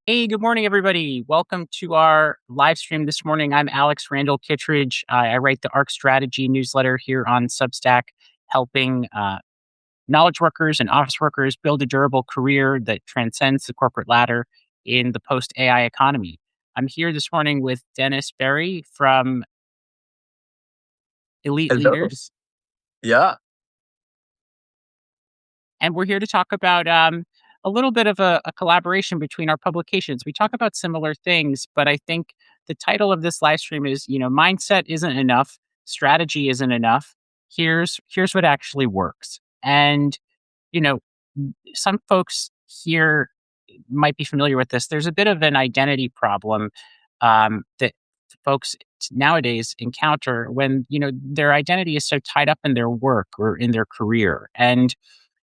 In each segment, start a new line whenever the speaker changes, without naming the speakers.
Hey, good morning, everybody. Welcome to our live stream this morning. I'm Alex Randall Kittredge. I write the ARC Strategy newsletter here on Substack, helping knowledge workers and office workers build a durable career that transcends the corporate ladder in the post AI economy. I'm here this morning with Dennis Berry from Elite
Hello.
Leaders,
Yeah.
and we're here to talk about a little bit of a collaboration between our publications. We talk about similar things, but I think the title of this live stream is, mindset isn't enough, strategy isn't enough. Here's what actually works. And you know, some folks here might be familiar with this. There's a bit of an identity problem that folks nowadays encounter when their identity is so tied up in their work or in their career, and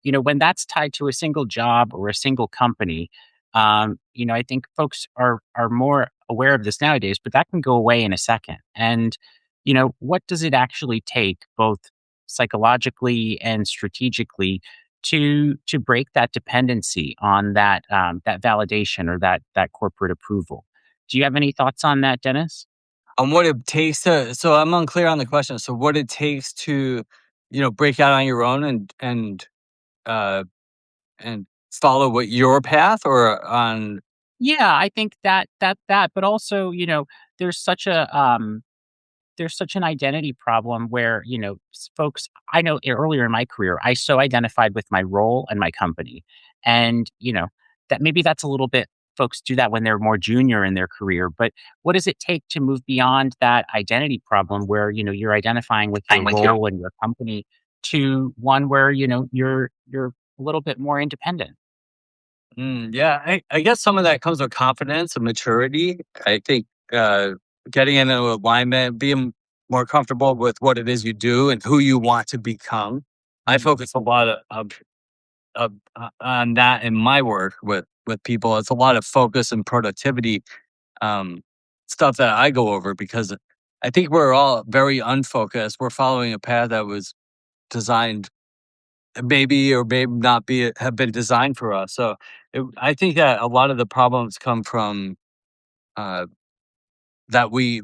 when that's tied to a single job or a single company, I think folks are more aware of this nowadays, but that can go away in a second. And, what does it actually take, both psychologically and strategically, to break that dependency on that validation or that corporate approval? Do you have any thoughts on that, Dennis?
What it takes so I'm unclear on the question. So what it takes to, break out on your own uh and follow what your path or on.
Yeah, I think that, but also, there's such a there's such an identity problem where, folks, I know earlier in my career, I so identified with my role and my company. And, that maybe that's a little bit, folks do that when they're more junior in their career. But what does it take to move beyond that identity problem where, you're identifying with your
I'm with you.
role and your company to one where, you're a little bit more independent?
Yeah, I guess some of that comes with confidence and maturity. I think getting into alignment, being more comfortable with what it is you do and who you want to become. I
Mhm.
focus a lot on that in my work with people. It's a lot of focus and productivity um, stuff that I go over because I think we're all very unfocused. We're following a path that was designed, maybe or maybe not be have been designed for us. So I think that a lot of the problems come from uh, that we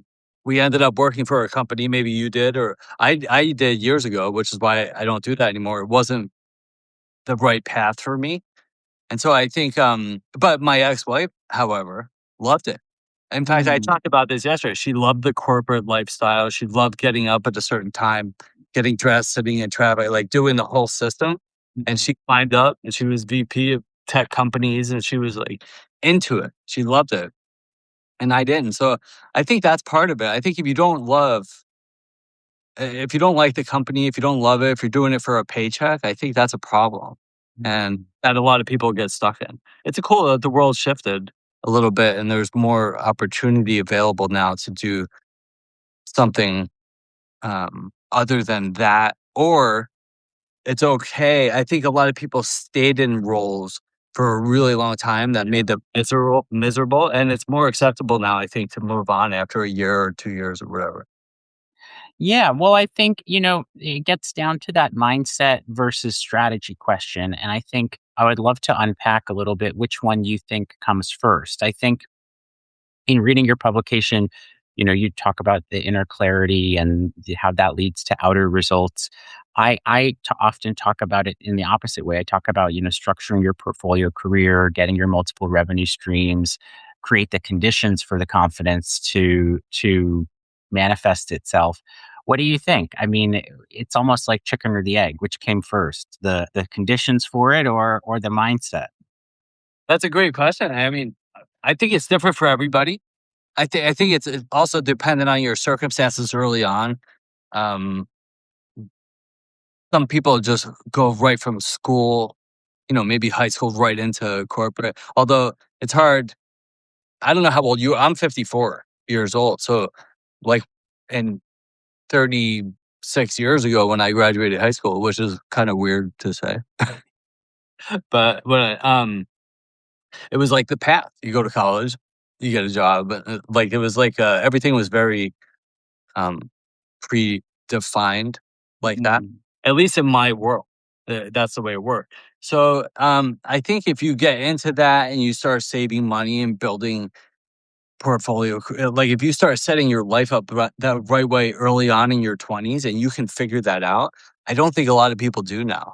ended up working for a company. Maybe you did, or I did years ago, which is why I don't do that anymore. It wasn't the right path for me. And so I think, but my ex-wife, however, loved it. In fact, I
Mm.
talked about this yesterday. She loved the corporate lifestyle. She loved getting up at a certain time, getting dressed, sitting in traffic, like doing the whole system. And she climbed up and she was VP of tech companies and she was like into it. She loved it. And I didn't. So I think that's part of it. I think if you don't like the company, if you don't love it, if you're doing it for a paycheck, I think that's a problem. And that a lot of people get stuck in. It's a cool that the world shifted a little bit and there's more opportunity available now to do something other than that. Or it's okay. I think a lot of people stayed in roles for a really long time that made them miserable. And it's more acceptable now, I think, to move on after a year or 2 years or whatever.
Yeah, well, I think, it gets down to that mindset versus strategy question. And I think I would love to unpack a little bit which one you think comes first. I think in reading your publication, you talk about the inner clarity and how that leads to outer results. Often talk about it in the opposite way. I talk about, structuring your portfolio career, getting your multiple revenue streams, create the conditions for the confidence to manifest itself. What do you think? I mean, it's almost like chicken or the egg. Which came first, the conditions for it or the mindset?
That's a great question. I mean, I think it's different for everybody. I think it's also dependent on your circumstances early on. Um, some people just go right from school, maybe high school, right into corporate. Although it's hard. I don't know how old you are. I'm 54 years old. So, like, and 36 years ago when I graduated high school, which is kind of weird to say, but it was like the path. You go to college, you get a job. Like it was like everything was very um, predefined like that.
Mhm.
At least in my world, that's the way it worked. I think if you get into that and you start saving money and building portfolio, like if you start setting your life up the right way early on in your 20s and you can figure that out, I don't think a lot of people do now.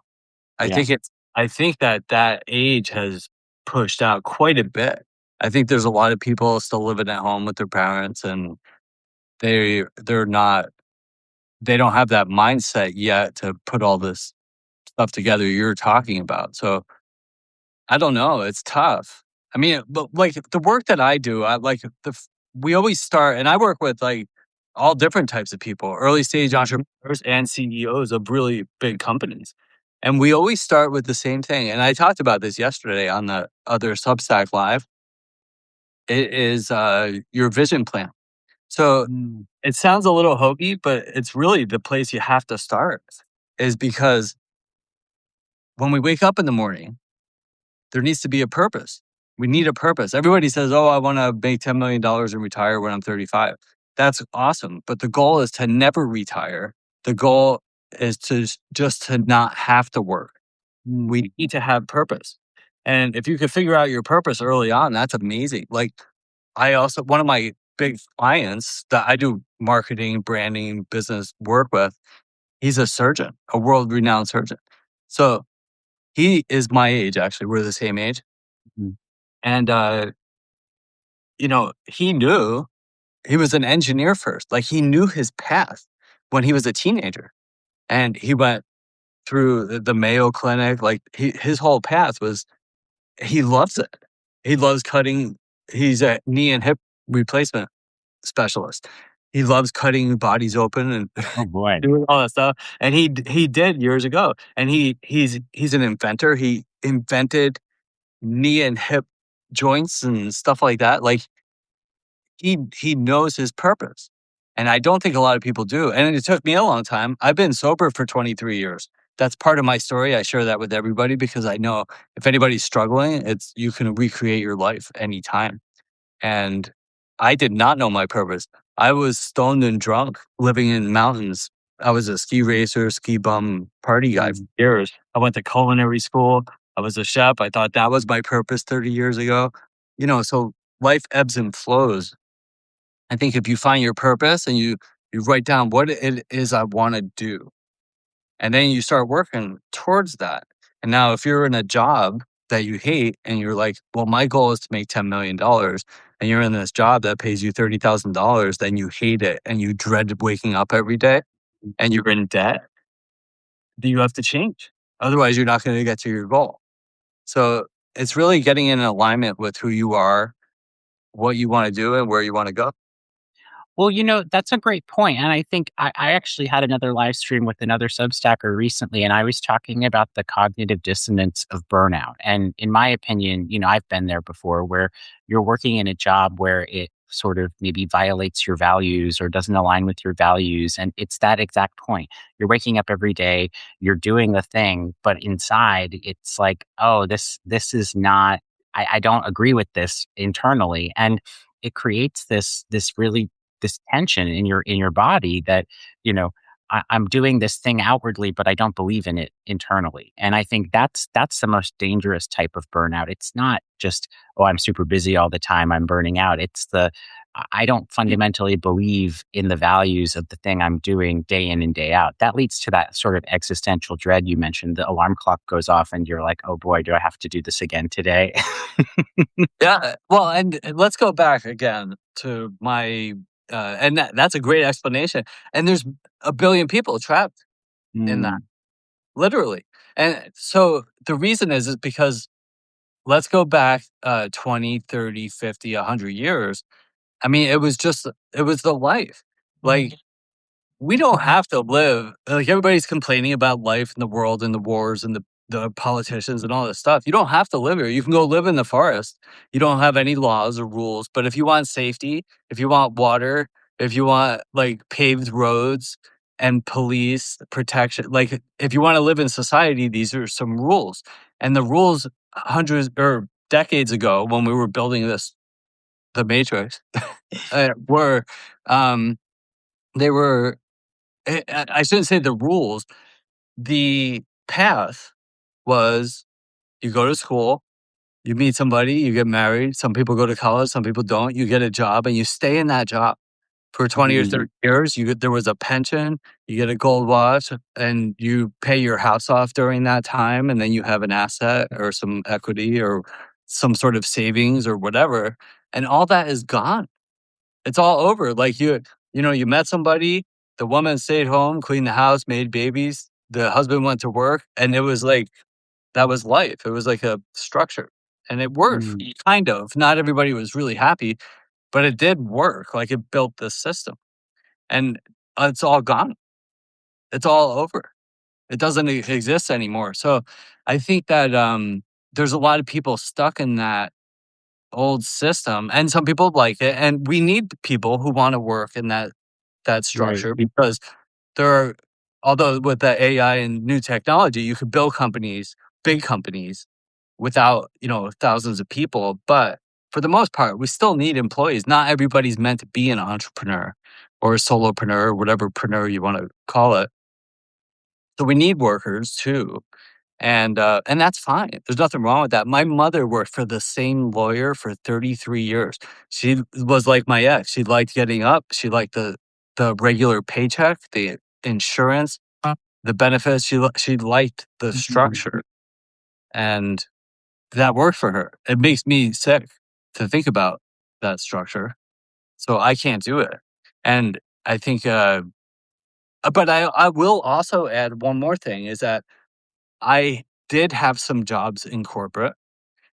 I
Yeah.
think I think that age has pushed out quite a bit. I think there's a lot of people still living at home with their parents, and they're not they don't have that mindset yet to put all this stuff together you're talking about. So I don't know. It's tough. I mean, but like the work that I do, we always start, and I work with like all different types of people, early stage entrepreneurs and CEOs of really big companies. And we always start with the same thing. And I talked about this yesterday on the other Substack Live. It is your vision plan. So it sounds a little hokey, but it's really the place you have to start, is because when we wake up in the morning, there needs to be a purpose. We need a purpose. Everybody says, "Oh, I want to make $10 million and retire when I'm 35." That's awesome. But the goal is to never retire. The goal is just to not have to work. We need to have purpose. And if you could figure out your purpose early on, that's amazing. Like one of my big clients that I do marketing, branding, business work with, he's a surgeon, a world renowned surgeon. So he is my age, actually. We're the same age.
Mhm.
And, he knew he was an engineer first. Like he knew his path when he was a teenager. And he went through the Mayo Clinic. Like his whole path was, he loves it. He loves cutting. He's a knee and hip replacement specialist. He loves cutting bodies open and
Oh boy.
doing all that stuff. And he did years ago. And he's an inventor. He invented knee and hip joints and stuff like that. Like he knows his purpose. And I don't think a lot of people do. And it took me a long time. I've been sober for 23 years. That's part of my story. I share that with everybody because I know if anybody's struggling, it's you can recreate your life anytime. And I did not know my purpose. I was stoned and drunk living in mountains. I was a ski racer, ski bum party guy for years. I went to culinary school. I was a chef. I thought that was my purpose 30 years ago. So life ebbs and flows. I think if you find your purpose and you write down what it is I want to do, and then you start working towards that. And now if you're in a job that you hate and you're like, well, my goal is to make $10 million, and you're in this job that pays you $30,000, then you hate it and you dread waking up every day and you're in debt, then you have to change. Otherwise, you're not going to get to your goal. So it's really getting in alignment with who you are, what you want to do, and where you want to go.
Well, that's a great point. And I think I actually had another live stream with another Substacker recently, and I was talking about the cognitive dissonance of burnout. And in my opinion, I've been there before where you're working in a job where it sort of maybe violates your values or doesn't align with your values. And it's that exact point. You're waking up every day, you're doing the thing, but inside it's like, oh, this is not, I don't agree with this internally. And it creates this really this tension in your body that you know I'm doing this thing outwardly, but I don't believe in it internally. And I think that's the most dangerous type of burnout. It's not just, oh, I'm super busy all the time, I'm burning out. It's I don't fundamentally believe in the values of the thing I'm doing day in and day out. That leads to that sort of existential dread you mentioned. The alarm clock goes off and you're like, oh boy, do I have to do this again today?
Yeah. Well, and let's go back again to and that's a great explanation. And there's a billion people trapped in that,
Mm,
literally. And so the reason is because let's go back 20, 30, 50, 100 years. I mean, it was the life. Like, we don't have to live like everybody's complaining about life in the world and the wars and the politicians and all this stuff. You don't have to live here. You can go live in the forest. You don't have any laws or rules. But if you want safety, if you want water, if you want like paved roads and police protection, like if you want to live in society, these are some rules. And the rules hundreds or decades ago when we were building the Matrix, were um, they were I shouldn't say the rules. The path was you go to school, you meet somebody, you get married. Some people go to college, some people don't. You get a job and you stay in that job for 20 or
Mhm.
30 years. There was a pension, you get a gold watch, and you pay your house off during that time. And then you have an asset or some equity or some sort of savings or whatever. And all that is gone. It's all over. Like you met somebody, the woman stayed home, cleaned the house, made babies, the husband went to work, and it was like that was life. It was like a structure. And it worked,
Mm.
kind of. Not everybody was really happy, but it did work. Like it built this system. And it's all gone. It's all over. It doesn't exist anymore. So I think that there's a lot of people stuck in that old system, and some people like it. And we need people who want to work in that
Right.
structure because there are, although with the AI and new technology, you could build companies, big companies, without thousands of people. But for the most part, we still need employees. Not everybody's meant to be an entrepreneur or a solopreneur, or whatever preneur you want to call it. So we need workers too. And that's fine. There's nothing wrong with that. My mother worked for the same lawyer for 33 years. She was like my ex. She liked getting up. She liked the regular paycheck, the insurance, the benefits. She liked the
Mhm.
structure, and that worked for her. It makes me sick to think about that structure. So I can't do it. And I think, but I will also add one more thing is that I did have some jobs in corporate,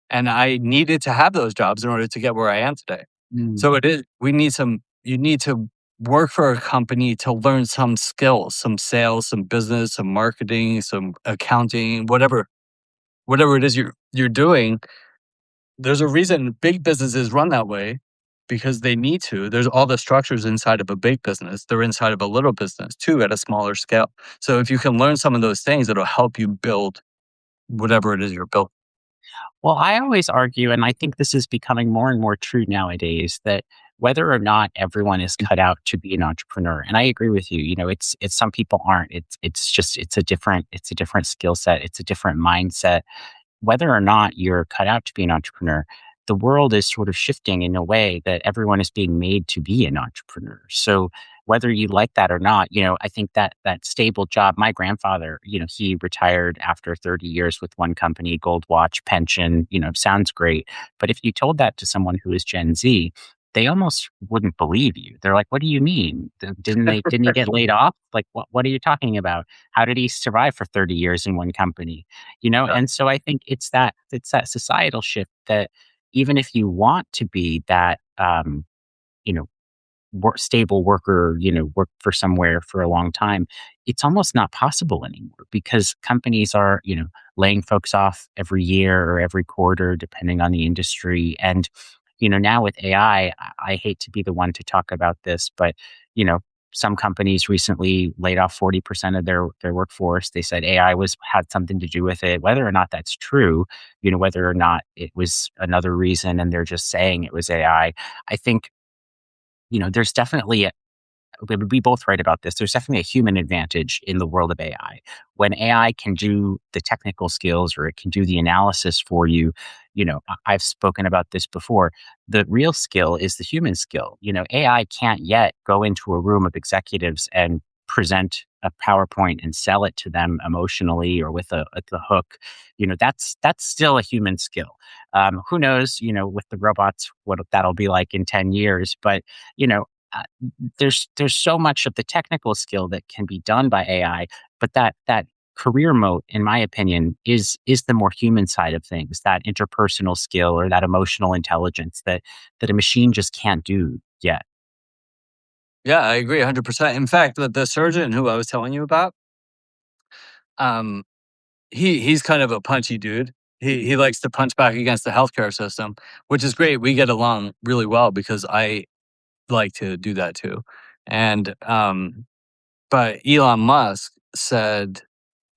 and I needed to have those jobs in order to get where I am today.
Mm.
So you need to work for a company to learn some skills, some sales, some business, some marketing, some accounting, whatever it is you're doing. There's a reason big businesses run that way because they need to. There's all the structures inside of a big business. They're inside of a little business too at a smaller scale. So if you can learn some of those things, it'll help you build whatever it is you're building.
Well, I always argue, and I think this is becoming more and more true nowadays, that whether or not everyone is cut out to be an entrepreneur, and I agree with you. It's some people aren't. It's a different skill set. It's a different mindset. Whether or not you're cut out to be an entrepreneur, the world is sort of shifting in a way that everyone is being made to be an entrepreneur. So whether you like that or not, I think that that stable job, my grandfather, he retired after 30 years with one company, gold watch, pension, sounds great. But if you told that to someone who is Gen Z, they almost wouldn't believe you. They're like, "What do you mean? Didn't he get laid off? Like, what are you talking about? How did he survive for 30 years in one company?"
Yeah.
And so I think it's that societal shift that even if you want to be that you know stable worker, work for somewhere for a long time, it's almost not possible anymore because companies are, laying folks off every year or every quarter, depending on the industry. And, now with AI, I hate to be the one to talk about this, but, you know, some companies recently laid off 40% of their workforce. They said AI had something to do with it. Whether or not that's true, whether or not it was another reason and they're just saying it was AI, I think there's definitely we both write about this. There's definitely a human advantage in the world of AI. When AI can do the technical skills or it can do the analysis for you, I've spoken about this before. The real skill is the human skill. AI can't yet go into a room of executives and present a PowerPoint and sell it to them emotionally or with a hook. That's still a human skill. Who knows, with the robots, what that'll be like in 10 years. But, you know, uh, there's so much of the technical skill that can be done by AI, but that career moat, in my opinion, is the more human side of things, that interpersonal skill or that emotional intelligence that a machine just can't do yet.
Yeah, I agree 100%. In fact, the surgeon who I was telling you about, um, he's kind of a punchy dude. He likes to punch back against the healthcare system, which is great. We get along really well because I like to do that too. And but Elon Musk said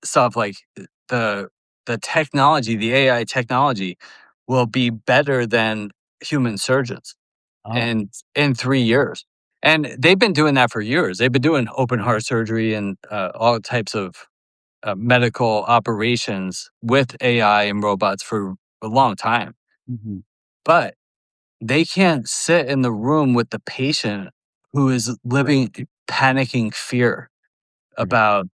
stuff like the the technology, the AI technology, will be better than human surgeons
Oh,
in 3 years. And they've been doing that for years. They've been doing open heart surgery and all types of medical operations with AI and robots for a long time,
Mhm.
but they can't sit in the room with the patient who is
Right,
living panicking fear
right.
about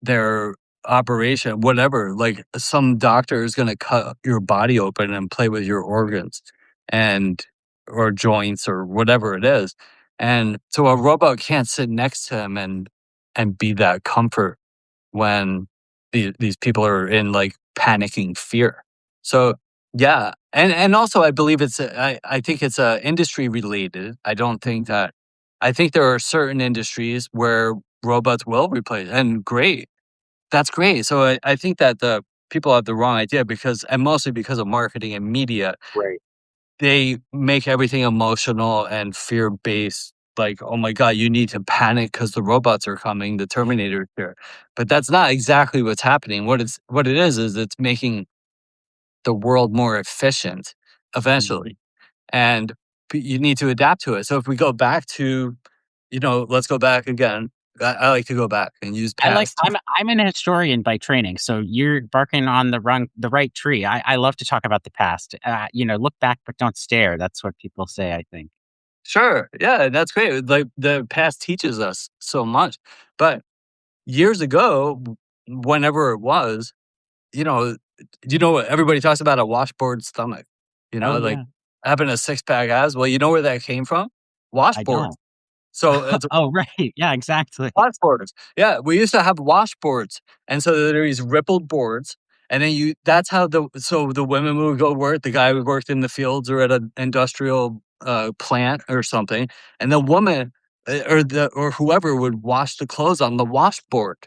their operation, whatever. Like some doctor is going to cut your body open and play with your organs and or joints or whatever it is. And so a robot can't sit next to him and be that comfort when these people are in like panicking fear. So yeah, and also I believe I think it's industry related. I don't think
Mhm.
that I think there are certain industries where robots will replace, and great, that's great. So I think that the people have the wrong idea because, and mostly because of marketing and media,
Right.
they make everything emotional and fear based. Like, oh my God, you need to panic because the robots are coming, the Terminator is here. But that's not exactly what's happening. What it is it's making the world more efficient
Mhm.
eventually. And you need to adapt to it. So if we go back to, let's go back again. I like to go back and use
I like
past.
I'm an historian by training, so you're barking on the right tree. I love to talk about the past. Look back but don't stare. That's what people say, I think.
Sure. Yeah, that's great. Like the past teaches us so much. But years ago, whenever it was, you know, what everybody talks about, a washboard stomach,
Oh,
like
yeah.
having a six pack abs. Well, you know where that came from?
I
Washboards.
don't.
So it's
Oh, right. Yeah, exactly.
washboards. Yeah, we used to have washboards, and so there are these rippled boards, and then that's how the women would go work. The guy who worked in the fields or at an industrial plant or something, and the woman or whoever would wash the clothes on the washboard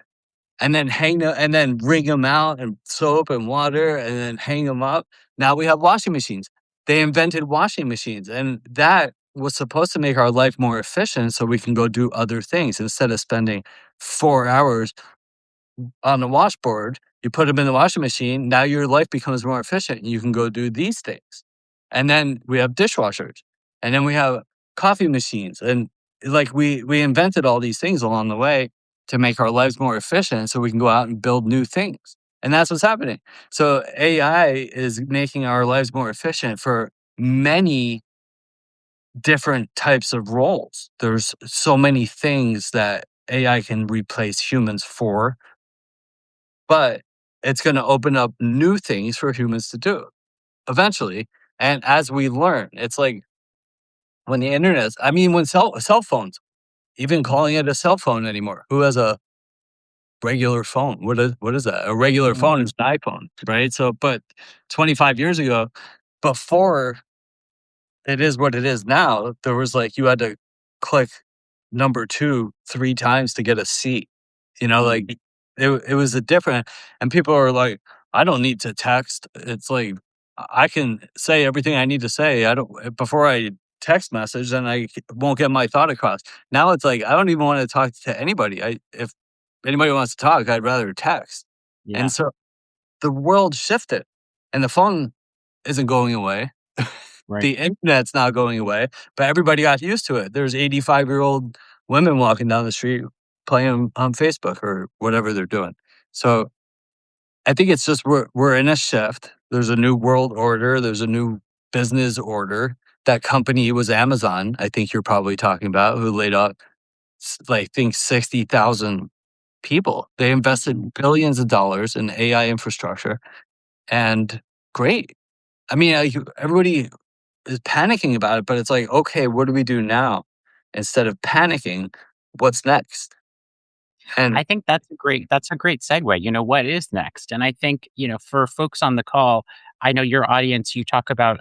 and then and then wring them out and soap and water and then hang them up. Now we have washing machines. They invented washing machines, and that was supposed to make our life more efficient so we can go do other things instead of spending 4 hours on the washboard. You put them in the washing machine. Now your life becomes more efficient. You can go do these things. And then we have dishwashers, and then we have coffee machines, and like we invented all these things along the way to make our lives more efficient, so we can go out and build new things. And that's what's happening. So AI is making our lives more efficient for many different types of roles. There's so many things that AI can replace humans for, but it's going to open up new things for humans to do eventually. And as we learn, it's like when the internet, I mean, when cell phones, even calling it a cell phone anymore. Who has a regular phone? What is that? A regular
Yeah,
phone is an iPhone, right? So, but 25 years ago, before it is what it is now, there was like you had to click number 2 3 times to get a seat. Like
mhm,
it was a different, and people are like, "I don't need to text." It's like I can say everything I need to say. I don't before I text message, then I won't get my thought across. Now it's like I don't even want to talk to anybody. If anybody wants to talk, I'd rather text. And
yeah,
so the world shifted, and the phone isn't going away.
right.
The internet's not going away, but everybody got used to it. There's 85-year-old women walking down the street playing on Facebook or whatever they're doing. So I think it's just we're in a shift. There's a new world order. There's a new business order. That company was Amazon. I think you're probably talking about, who laid off like think 60,000 people. They
Mhm.
invested billions of dollars in AI infrastructure, and great. I mean, everybody is panicking about it, but it's like, okay, what do we do now? Instead of panicking, what's next? And
I think that's a great segue. What is next? And I think, for folks on the call, I know your audience, you talk about,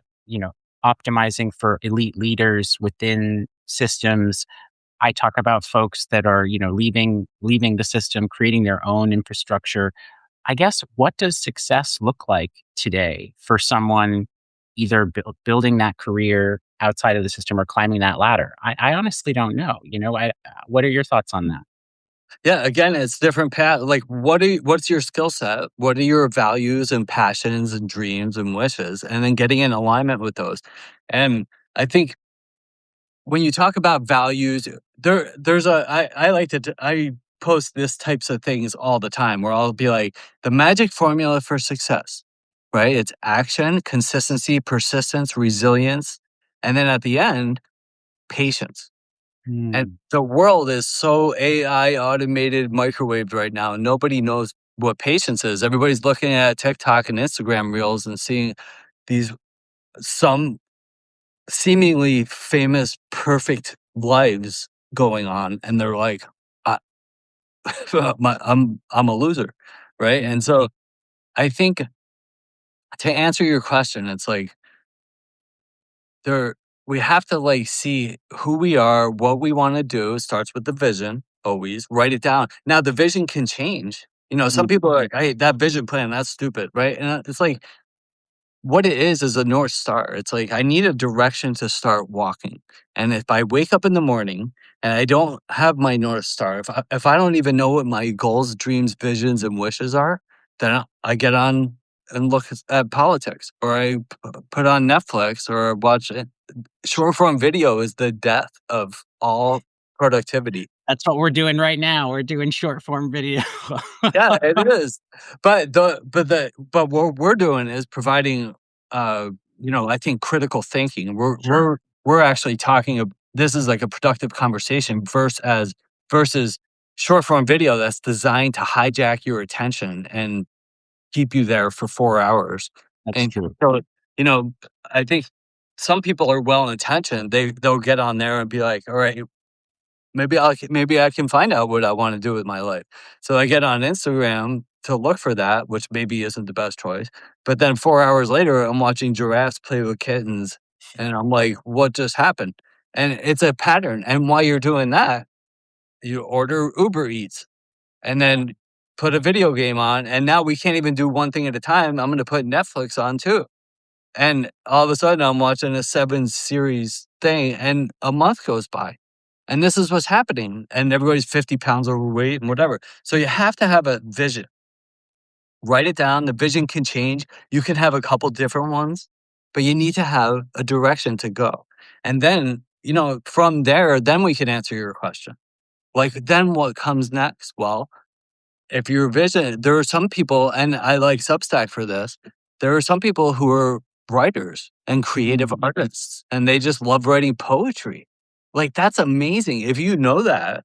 optimizing for elite leaders within systems. I talk about folks that are, leaving the system, creating their own infrastructure. I guess, what does success look like today for someone either building that career outside of the system or climbing that ladder? I honestly don't know. What are your thoughts on that?
yeah, again, it's different path. Like, what's your skill set? What are your values and passions and dreams and wishes? And then getting in alignment with those. And I think when you talk about values, there's I like to, post this types of things all the time where I'll be like, the magic formula for success, right? It's action, consistency, persistence, resilience, and then at the end, patience. And
Mm.
the world is so AI automated, microwaved right now. Nobody knows what patience is. Everybody's looking at TikTok and Instagram reels and seeing these some seemingly famous, perfect lives going on, and they're like, I, I'm a loser, right? And
Mm.
so I think to answer your question, it's like there we have to like see who we are, what we want to do. It starts with the vision. Always write it down. Now the vision can change. Some
Mm.
people are like, "Hey, that vision plan, that's stupid," right? And it's like what it is a North Star. It's like I need a direction to start walking. And if I wake up in the morning and I don't have my North Star, if I don't even know what my goals, dreams, visions, and wishes are, then I get on and look at politics, or I put on Netflix, or watch it. Short form video is the death of all productivity.
That's what we're doing right now. We're doing short form video.
Yeah, it is. But what we're doing is providing I think critical thinking. We're
Sure.
we're we're actually talking this is like a productive conversation versus short form video that's designed to hijack your attention and keep you there for 4 hours.
That's
And
true.
so, you know, I think some people are well intentioned. They'll get on there and be like, "All right, maybe I can find out what I wanna do with my life." So I get on Instagram to look for that, which maybe isn't the best choice, but then 4 hours later, I'm watching giraffes play with kittens, and I'm like, "What just happened?" And it's a pattern, and while you're doing that, you order Uber Eats, and then put a video game on, and now we can't even do one thing at a time. I'm gonna put Netflix on too. And all of a sudden, I'm watching a 7 series thing, and a month goes by. And this is what's happening. And everybody's 50 pounds overweight and whatever. So you have to have a vision. Write it down. The vision can change. You can have a couple different ones, but you need to have a direction to go. And then, from there, then we can answer your question. Like, then what comes next? Well, if your vision there are some people, and I like Substack for this, there are some people who are writers and creative
Mm.
artists, and they just love writing poetry. Like, that's amazing. If you know that,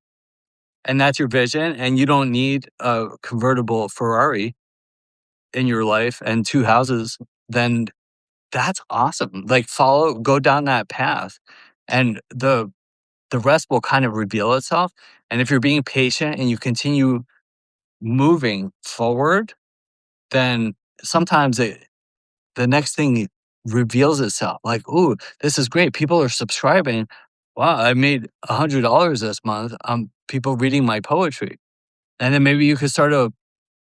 and that's your vision, and you don't need a convertible Ferrari in your life and 2 houses, then that's awesome. Like, go down that path, and the rest will kind of reveal itself. And if you're being patient and you continue moving forward, then sometimes the next thing reveals itself. Like, "Ooh, this is great. People are subscribing. Wow, I made $100 this month. People reading my poetry." And then maybe you could start a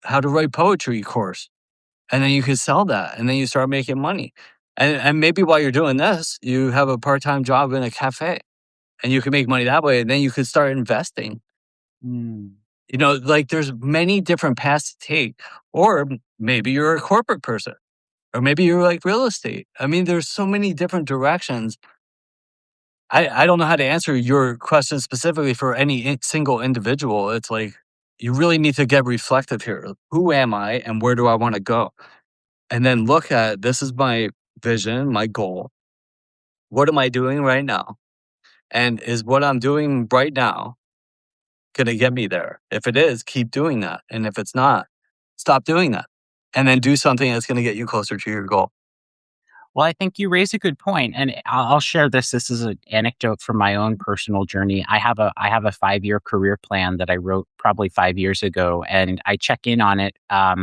how to write poetry course, and then you could sell that, and then you start making money. And maybe while you're doing this, you have a part-time job in a cafe, and you can make money that way, and then you could start investing.
Mm.
Like, there's many different paths to take. Or maybe you're a corporate person. Or maybe you're like real estate. I mean, there's so many different directions. I don't know how to answer your question specifically for any single individual. It's like you really need to get reflective here. Who am I and where do I want to go? And then look at this is my vision, my goal. What am I doing right now? And is what I'm doing right now going to get me there? If it is, keep doing that. And if it's not, stop doing that. And then do something that's going to get you closer to your goal.
Well, I think you raise a good point, and I'll share this. This is an anecdote from my own personal journey. I have a 5-year career plan that I wrote probably 5 years ago, and I check in on it. I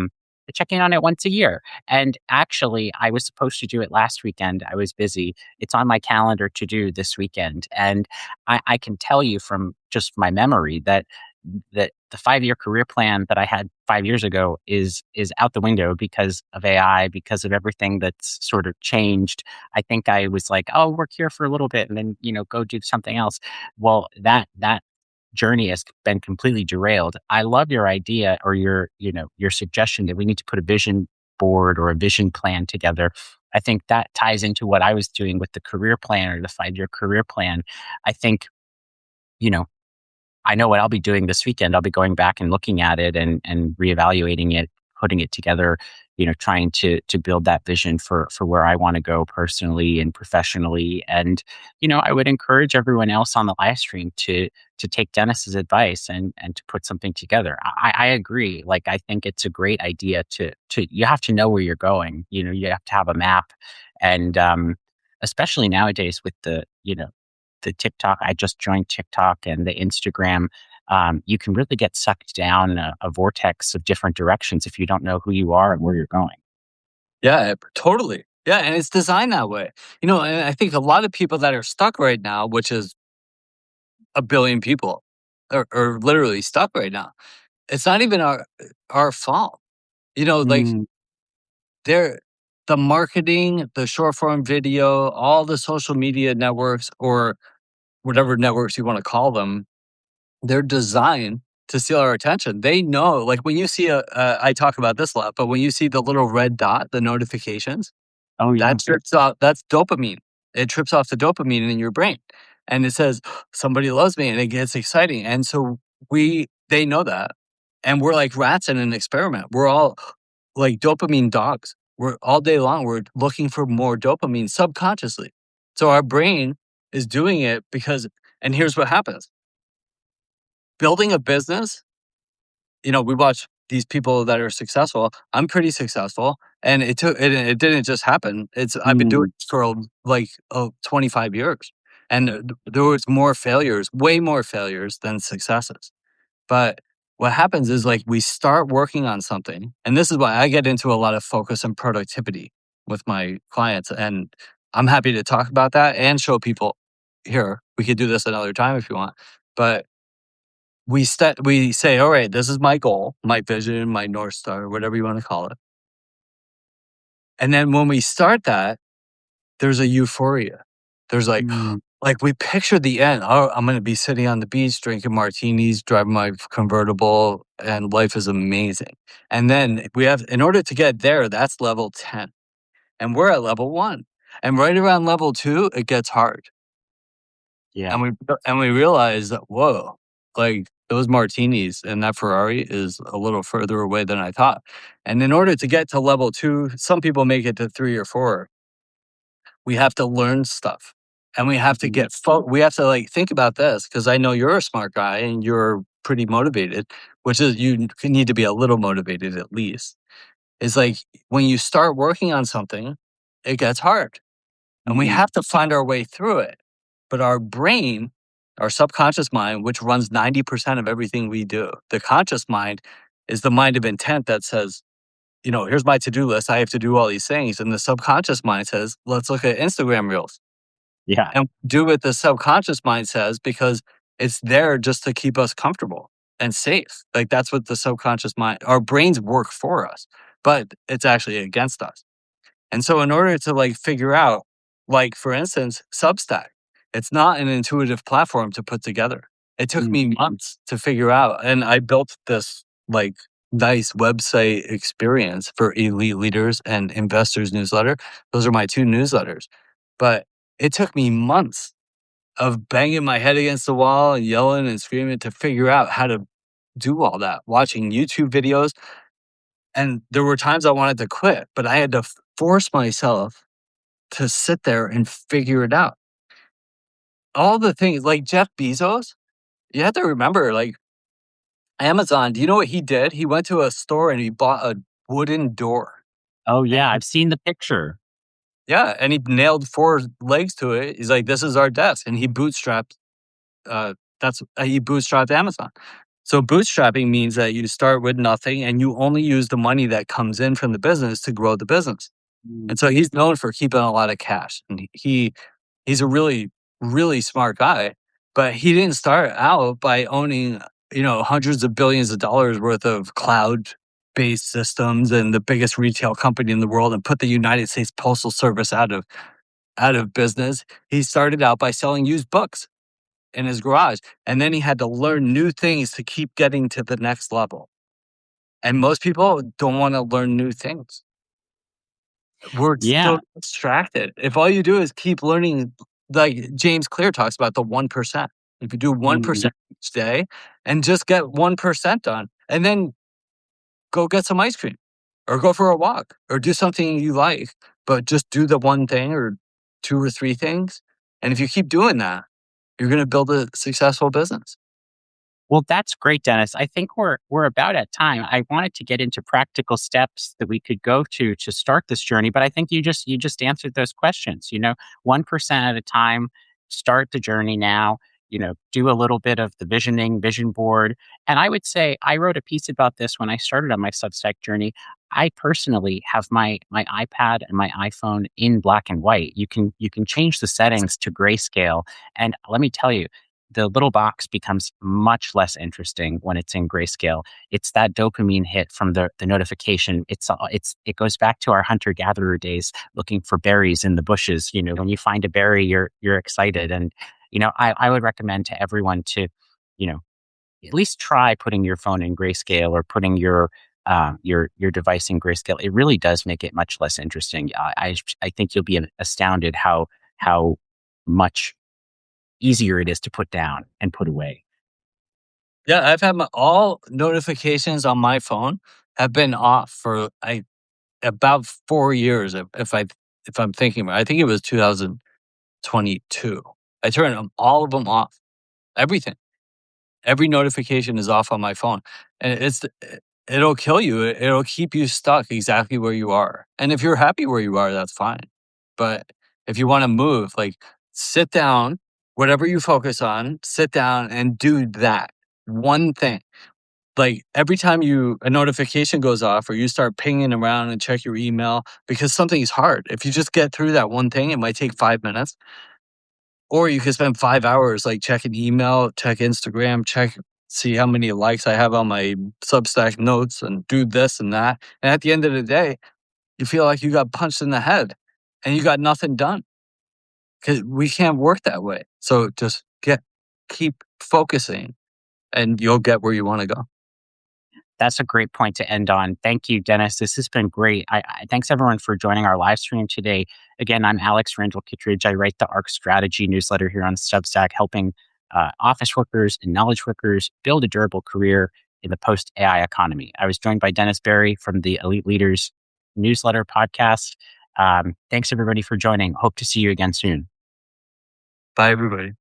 check in on it once a year. And actually, I was supposed to do it last weekend. I was busy. It's on my calendar to do this weekend, and I can tell you from just my memory that the 5-year career plan that I had 5 years ago is out the window because of AI, because of everything that's sort of changed. I think I was like, "Oh, work here for a little bit and then, go do something else." Well, that journey has been completely derailed. I love your idea or your suggestion that we need to put a vision board or a vision plan together. I think that ties into what I was doing with the career plan or the 5-year career plan. I think, you know, I know what I'll be doing this weekend. I'll be going back and looking at it and reevaluating it, putting it together, trying to build that vision for where I want to go personally and professionally. And, I would encourage everyone else on the live stream to take Dennis's advice and to put something together. I agree. Like, I think it's a great idea to you have to know where you're going. You have to have a map. And especially nowadays with the TikTok. I just joined TikTok and the Instagram. You can really get sucked down a vortex of different directions if you don't know who you are and where you're going.
Yeah, totally. Yeah, and it's designed that way. And I think a lot of people that are stuck right now, which is a billion people, are literally stuck right now. It's not even our fault. Like
Mm,
they're the marketing, the short form video, all the social media networks or whatever networks you want to call them, they're designed to steal our attention. They know, like when you see I talk about this a lot, but when you see the little red dot, the notifications,
oh yeah.
that trips off, that's dopamine. It trips off the dopamine in your brain. And it says, somebody loves me and it gets exciting. And so they know that. And we're like rats in an experiment. We're all like dopamine dogs. We're all day long, we're looking for more dopamine subconsciously. So our brain is doing it because, and here's what happens building a business, we watch these people that are successful. I'm pretty successful, and it didn't just happen. I've been doing
Mm,
it for like 25 years, and there was more failures, way more failures than successes. But what happens is like we start working on something, and this is why I get into a lot of focus and productivity with my clients, and I'm happy to talk about that and show people here. We could do this another time if you want, but we say, "All right, this is my goal, my vision, my North Star, whatever you wanna call it." And then when we start that, there's a euphoria. There's
mm,
like we picture the end. "Oh, I'm gonna be sitting on the beach, drinking martinis, driving my convertible, and life is amazing." And then we have in order to get there, that's level 10, and we're at level 1. And right around level 2, it gets hard.
yeah.
And we realize that, whoa, like those martinis and that Ferrari is a little further away than I thought. And in order to get to level 2, some people make it to 3 or 4. We have to learn stuff. And we have to
Mhm.
we have to like think about this because I know you're a smart guy and you're pretty motivated, which is need to be a little motivated at least. It's like when you start working on something, it gets hard and we
Mhm.
have to find our way through it. But our brain, our subconscious mind, which runs 90% of everything we do, the conscious mind is the mind of intent that says, here's my to do list. I have to do all these things. And the subconscious mind says, let's look at Instagram reels
Yeah.
and do what the subconscious mind says because it's there just to keep us comfortable and safe. Like that's what the subconscious mind, our brains work for us, but it's actually against us. And so in order to like figure out, like for instance, Substack, it's not an intuitive platform to put together. It took
Mm,
me months to figure out. And I built this like nice website experience for elite leaders and investors newsletter. Those are my two newsletters. But it took me months of banging my head against the wall and yelling and screaming to figure out how to do all that, watching YouTube videos. And there were times I wanted to quit, but I had to force myself to sit there and figure it out. All the things like Jeff Bezos, you have to remember, like Amazon, do you know what he did? He went to a store and he bought a wooden door.
oh
And
yeah, I've seen the picture.
yeah, and he nailed 4 legs to it. He's like, "This is our desk." And he bootstrapped Amazon. So bootstrapping means that you start with nothing and you only use the money that comes in from the business to grow the business.
Mm,
And so he's known for keeping a lot of cash. And he's a really, really smart guy, but he didn't start out by owning, hundreds of billions of dollars worth of cloud-based systems and the biggest retail company in the world and put the United States Postal Service out of business. He started out by selling used books in his garage, and then he had to learn new things to keep getting to the next level. And most people don't want to learn new things. We're
yeah.
so distracted. If all you do is keep learning, like James Clear talks about the 1%. If you do
Mm.
1% each day and just get 1% done, and then go get some ice cream or go for a walk or do something you like, but just do the one thing or 2 or 3 things. And if you keep doing that, you're gonna build a successful business.
Well, that's great, Dennis. I think we're about at time. I wanted to get into practical steps that we could go to start this journey, but I think you just answered those questions. 1% at a time. Start the journey now. Do a little bit of the vision board. And I would say I wrote a piece about this when I started on my Substack journey. I personally have my iPad and my iPhone in black and white. You can change the settings to grayscale, and let me tell you, the little box becomes much less interesting when it's in grayscale. It's that dopamine hit from the notification. It goes back to our hunter gatherer days, looking for berries in the bushes. When you find a berry, you're excited, and I would recommend to everyone to, you know, at least try putting your phone in grayscale or putting your device in grayscale. It really does make it much less interesting. I think you'll be astounded how much easier it is to put down and put away.
Yeah, I've had all notifications on my phone have been off for about 4 years if I'm thinking right. I think it was 2022. I turned all of them off. Everything. Every notification is off on my phone, and it'll kill you. It'll keep you stuck exactly where you are. And if you're happy where you are, that's fine. But if you want to move, like sit down, whatever you focus on, sit down and do that one thing. Like every time a notification goes off or you start pinging around and check your email because something's hard. If you just get through that one thing, it might take 5 minutes. Or you could spend 5 hours, like, checking email, check Instagram, see how many likes I have on my Substack notes and do this and that, and at the end of the day, you feel like you got punched in the head and you got nothing done. Because we can't work that way. So just keep focusing and you'll get where you wanna go.
That's a great point to end on. Thank you, Dennis. This has been great. Thanks everyone for joining our live stream today. Again, I'm Alex Randall Kittredge. I write the ARC Strategy newsletter here on Substack, helping office workers and knowledge workers build a durable career in the post AI economy. I was joined by Dennis Berry from the Elite Leaders newsletter podcast. Thanks everybody for joining. Hope to see you again soon.
Bye, everybody.